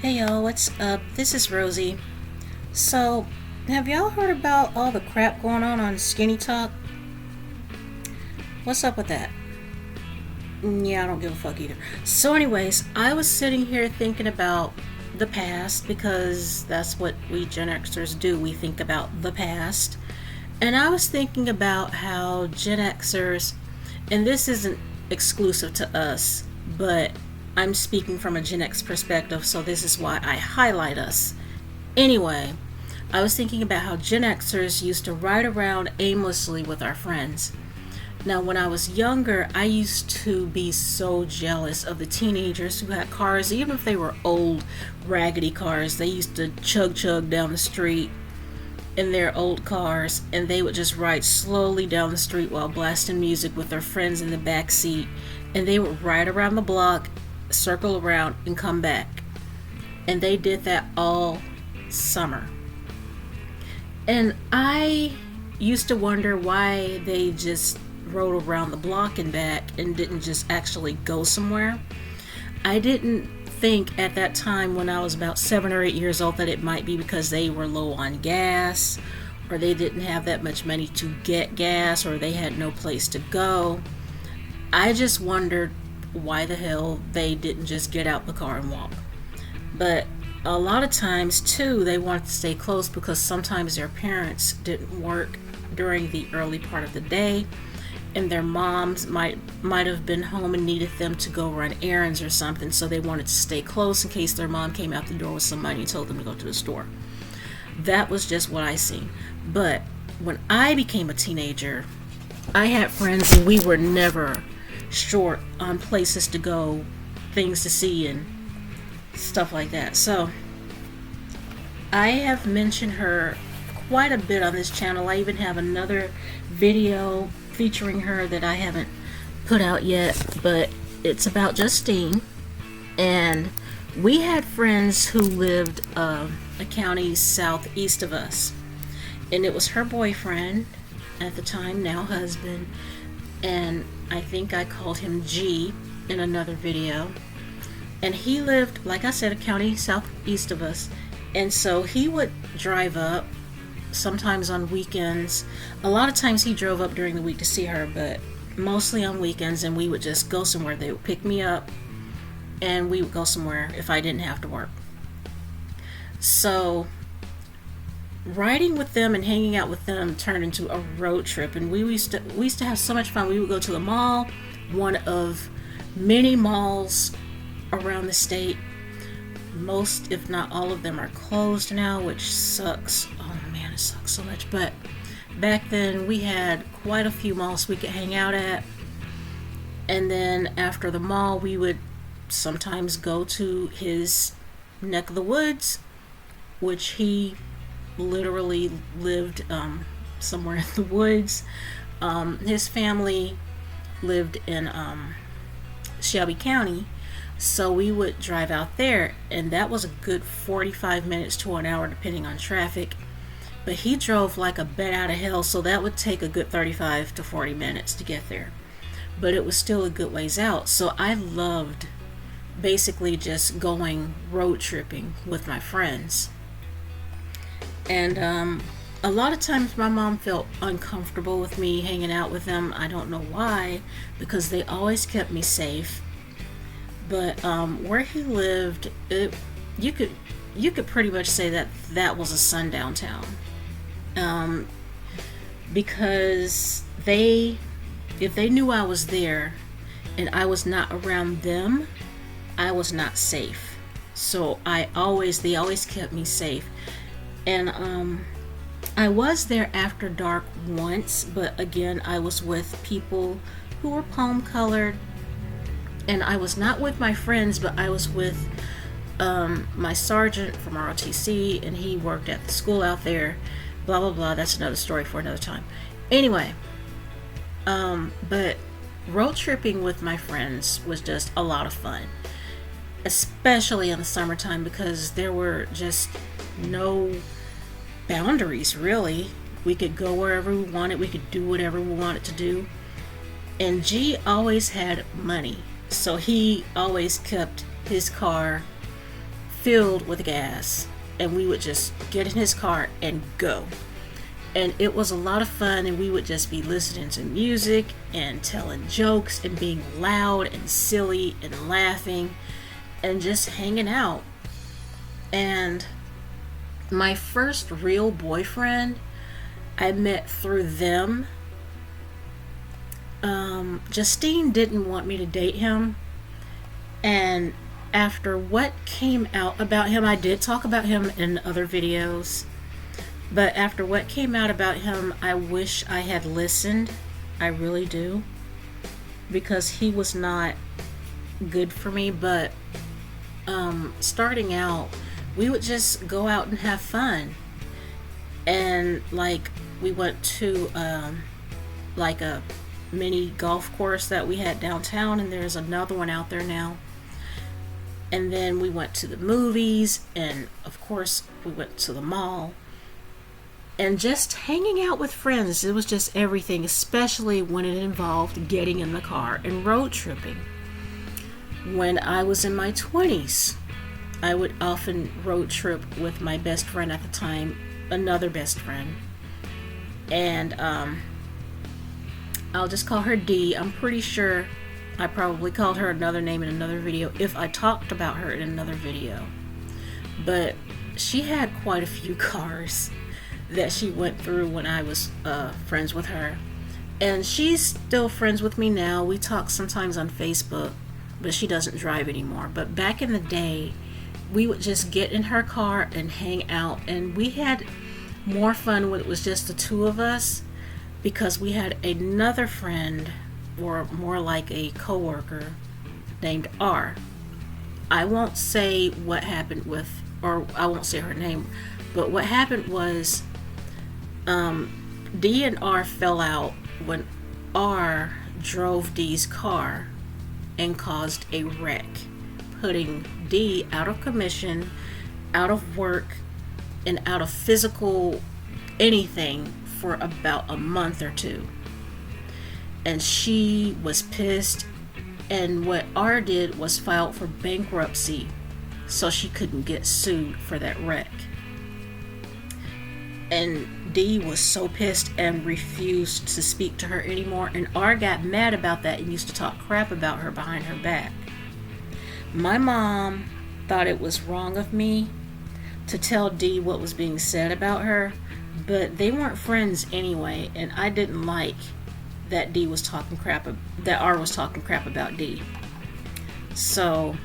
Hey y'all, what's up? This is Rosie. So, have y'all heard about all the crap going on Skinny Talk? What's up with that? Yeah, I don't give a fuck either. So, anyways, I was sitting here thinking about the past because that's what we Gen Xers do. We think about the past. And I was thinking about how Gen Xers, and this isn't exclusive to us, but I'm speaking from a Gen X perspective, so this is why I highlight us. Anyway, I was thinking about how Gen Xers used to ride around aimlessly with our friends. Now, when I was younger, I used to be so jealous of the teenagers who had cars, even if they were old, raggedy cars. They used to chug down the street in their old cars, and they would just ride slowly down the street while blasting music with their friends in the back seat. And they would ride around the block, circle around, and come back. And they did that all summer. And I used to wonder why they just rode around the block and back and didn't just actually go somewhere. I didn't think at that time, when I was about 7 or 8 years old, that it might be because they were low on gas, or they didn't have that much money to get gas, or they had no place to go. I just wondered why the hell they didn't just get out the car and walk. But a lot of times too, they wanted to stay close because sometimes their parents didn't work during the early part of the day, and their moms might have been home and needed them to go run errands or something, so they wanted to stay close in case their mom came out the door with some money and told them to go to the store. That was just what I seen. But when I became a teenager, I had friends and we were never short on places to go, things to see, and stuff like that. So I have mentioned her quite a bit on this channel. I even have another video featuring her that I haven't put out yet, but it's about Justine. And we had friends who lived a county southeast of us, and it was her boyfriend at the time, now husband, and I think I called him G in another video. And he lived, like I said, a county southeast of us, and so he would drive up sometimes on weekends. A lot of times he drove up during the week to see her, but mostly on weekends, and we would just go somewhere. They would pick me up and we would go somewhere if I didn't have to work. So riding with them and hanging out with them turned into a road trip, and we used to have so much fun. We would go to the mall, one of many malls around the state. Most, if not all of them, are closed now, which sucks. Oh man, it sucks so much. But back then we had quite a few malls we could hang out at. And then after the mall, we would sometimes go to his neck of the woods, which he literally lived somewhere in the woods. His family lived in Shelby County, so we would drive out there, and that was a good 45 minutes to an hour depending on traffic. But he drove like a bat out of hell, so that would take a good 35 to 40 minutes to get there. But it was still a good ways out. So I loved basically just going road tripping with my friends. And a lot of times my mom felt uncomfortable with me hanging out with them. I don't know why, because they always kept me safe. But where he lived, you could pretty much say that was a sundown town, because if they knew I was there and I was not around them, I was not safe. So they always kept me safe. And I was there after dark once, but again, I was with people who were palm colored. And I was not with my friends, but I was with my sergeant from ROTC, and he worked at the school out there. Blah blah blah. That's another story for another time. Anyway, but road tripping with my friends was just a lot of fun, especially in the summertime, because there were just no boundaries really. We could go wherever we wanted. We could do whatever we wanted to do. And G always had money, so he always kept his car filled with gas, and we would just get in his car and go. And it was a lot of fun, and we would just be listening to music and telling jokes and being loud and silly and laughing and just hanging out. And my first real boyfriend, I met through them. Justine didn't want me to date him, and after what came out about him, I did talk about him in other videos, but after what came out about him, I wish I had listened. I really do, because he was not good for me. But starting out, we would just go out and have fun, and like we went to like a mini golf course that we had downtown, and there's another one out there now. And then we went to the movies, and of course we went to the mall, and just hanging out with friends. It was just everything, especially when it involved getting in the car and road tripping. When I was in my 20s, I would often road trip with my best friend at the time, another best friend, and I'll just call her D. I'm pretty sure I probably called her another name in another video if I talked about her in another video. But she had quite a few cars that she went through when I was friends with her. And she's still friends with me now. We talk sometimes on Facebook, but she doesn't drive anymore. But back in the day, we would just get in her car and hang out. And we had more fun when it was just the two of us, because we had another friend, or more like a coworker, named R. I won't say what happened with, or I won't say her name, but what happened was D and R fell out when R drove D's car and caused a wreck, putting D out of commission, out of work, and out of physical anything for about a month or two. And she was pissed, and what R did was filed for bankruptcy so she couldn't get sued for that wreck. And D was so pissed and refused to speak to her anymore, and R got mad about that and used to talk crap about her behind her back. My mom thought it was wrong of me to tell D what was being said about her, but they weren't friends anyway, and I didn't like that D was talking crap, that R was talking crap about D. So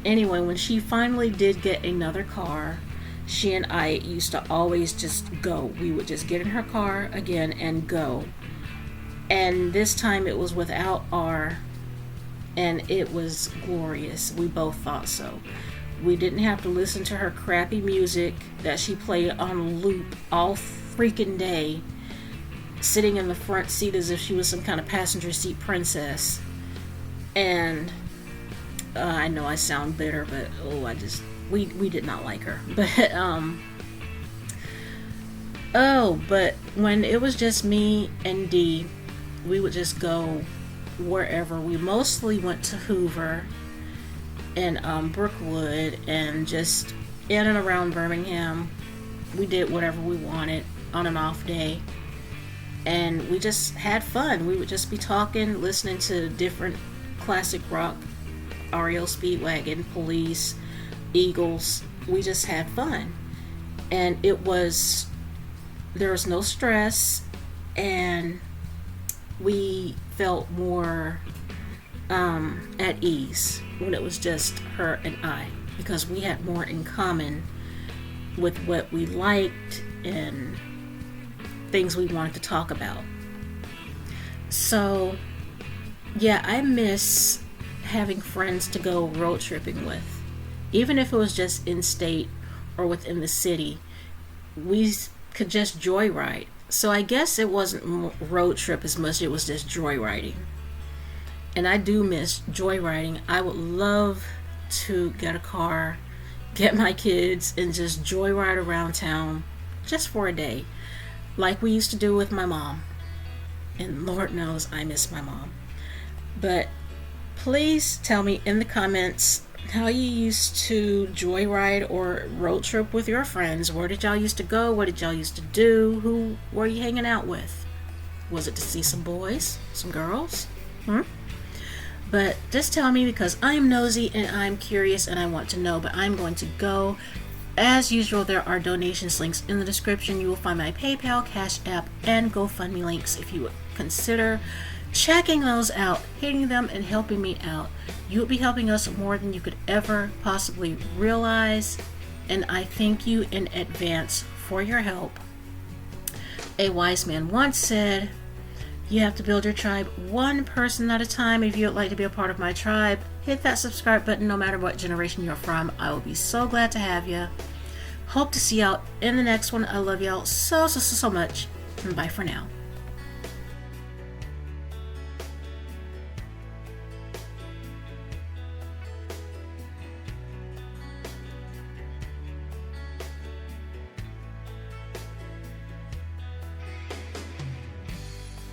anyway, when she finally did get another car, she and I used to always just go. We would just get in her car again and go. And this time it was without R, and it was glorious. We both thought so. We didn't have to listen to her crappy music that she played on loop all freaking day, sitting in the front seat as if she was some kind of passenger seat princess. And I know I sound bitter, but we did not like her. But but when it was just me and D, we would just go wherever. We mostly went to Hoover and Brookwood and just in and around Birmingham. We did whatever we wanted on an off day, and we just had fun. We would just be talking, listening to different classic rock, REO Speedwagon, Police, Eagles. We just had fun, and there was no stress, and we felt more at ease when it was just her and I, because we had more in common with what we liked and things we wanted to talk about. So yeah, I miss having friends to go road tripping with. Even if it was just in state or within the city, we could just joyride. So I guess it wasn't road trip as much, it was just joyriding. And I do miss joyriding. I would love to get a car, get my kids, and just joyride around town just for a day, like we used to do with my mom. And Lord knows I miss my mom. But please tell me in the comments how you used to joyride or road trip with your friends. Where did y'all used to go? What did y'all used to do? Who were you hanging out with? Was it to see some boys? Some girls? But just tell me, because I am nosy and I'm curious and I want to know, but I'm going to go. As usual, there are donations links in the description. You will find my PayPal, Cash App, and GoFundMe links if you would consider checking those out, hitting them, and helping me out. You would be helping us more than you could ever possibly realize, and I thank you in advance for your help. A wise man once said, you have to build your tribe one person at a time. If you would like to be a part of my tribe, hit that subscribe button no matter what generation you're from. I will be so glad to have you. Hope to see y'all in the next one. I love y'all so much. And bye for now.